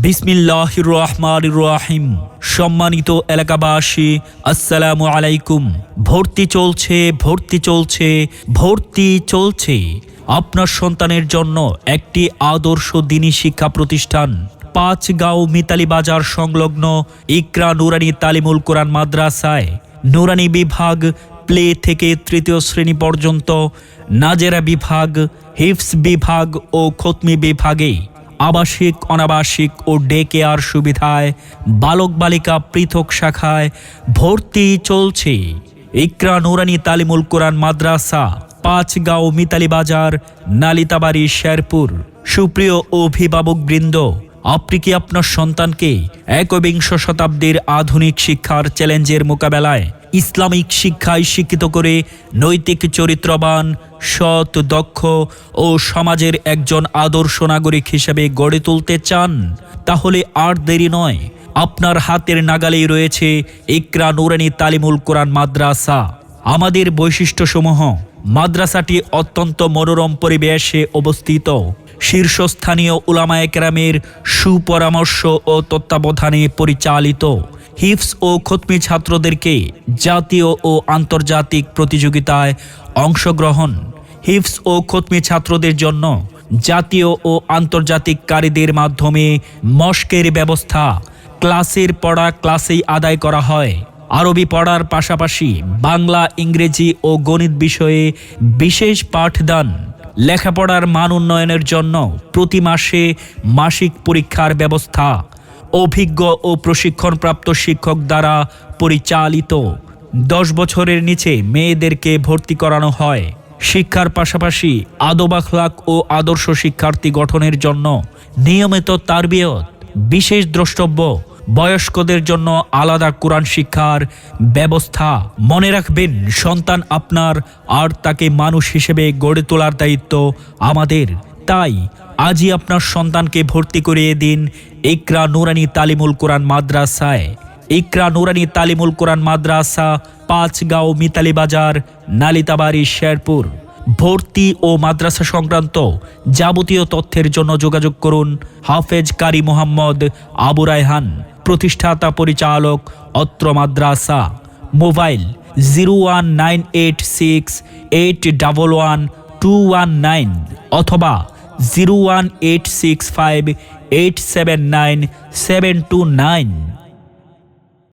বিসমিল্লাহির রহমানির রহিম। সম্মানিত এলাকাবাসী, আসসালামু আলাইকুম। ভর্তি চলছে। আপনার সন্তানের জন্য একটি আদর্শ দ্বীনী শিক্ষা প্রতিষ্ঠান পাঁচগাঁও মিতালি বাজার সংলগ্ন ইকরা নুরানী তালিমুল কোরআন মাদ্রাসায় নুরানী বিভাগ প্লে থেকে তৃতীয় শ্রেণী পর্যন্ত, নাজেরা বিভাগ, হিফজ বিভাগ ও খতমি বিভাগে আবাসিক, অনাবাসিক ও ডে কেয়ার সুবিধায় বালক বালিকা পৃথক শাখায় ভর্তি চলছে। ইকরা নুরানী তালিমুল কোরআন মাদ্রাসা, পাঁচগাঁও মিতালি বাজার, নালিতাবাড়ি, শেরপুর। সুপ্রিয় অভিভাবকবৃন্দ, আপনি কি আপনার সন্তানকে একবিংশ শতাব্দীর আধুনিক শিক্ষার চ্যালেঞ্জের মোকাবেলায় ইসলামিক শিক্ষায় শিক্ষিত করে নৈতিক, চরিত্রবান, সৎ, দক্ষ ও সমাজের একজন আদর্শ নাগরিক হিসেবে গড়ে তুলতে চান? তাহলে আর দেরি নয়, আপনার হাতের নাগালেই রয়েছে ইকরা নুরানী তালিমুল কোরআন মাদ্রাসা। আমাদের বৈশিষ্ট্যসমূহ: মাদ্রাসাটি অত্যন্ত মনোরম পরিবেশে অবস্থিত, শীর্ষস্থানীয় উলামায়ে কেরামের সুপরামর্শ ও তত্ত্বাবধানে পরিচালিত। হিফজ ও খতমি ছাত্রদেরকে জাতীয় ও আন্তর্জাতিক প্রতিযোগিতায় অংশগ্রহণ। হিফজ ও খতমি ছাত্রদের জন্য জাতীয় ও আন্তর্জাতিক কারীদের মাধ্যমে মশকের ব্যবস্থা। ক্লাসের পড়া ক্লাসেই আদায় করা হয়। আরবি পড়ার পাশাপাশি বাংলা, ইংরেজি ও গণিত বিষয়ে বিশেষ পাঠদান। লেখাপড়ার মান উন্নয়নের জন্য প্রতি মাসে মাসিক পরীক্ষার ব্যবস্থা। অভিজ্ঞ ও প্রশিক্ষণপ্রাপ্ত শিক্ষক দ্বারা পরিচালিত। 10 বছরের নিচে মেয়েদেরকে ভর্তি করানো হয়। শিক্ষার পাশাপাশি আদব আখলাক ও আদর্শ শিক্ষার্থী গঠনের জন্য নিয়মিত তারবিয়ত। বিশেষ দ্রষ্টব্য: বয়স্কদের জন্য আলাদা কোরআন শিক্ষার ব্যবস্থা। মনে রাখবেন, সন্তান আপনার, আর তাকে মানুষ হিসেবে গড়ে তোলার দায়িত্ব আমাদের। তাই আজই আপনার সন্তানকে ভর্তি করিয়ে দিন ইকরা নুরানী তালিমুল কোরআন মাদ্রাসায়। ইকরা নুরানী তালিমুল কোরআন মাদ্রাসা, পাঁচগাঁও মিতালি বাজার, নালিতাবাড়ি, শেরপুর। ভর্তি ও মাদ্রাসা সংক্রান্ত যাবতীয় তথ্যের জন্য যোগাযোগ করুন হাফেজ কারি মোহাম্মদ আবু রায়হান, প্রতিষ্ঠাতা পরিচালক, অত্র মাদ্রাসা। মোবাইল 01868111219 অথবা 01865879729।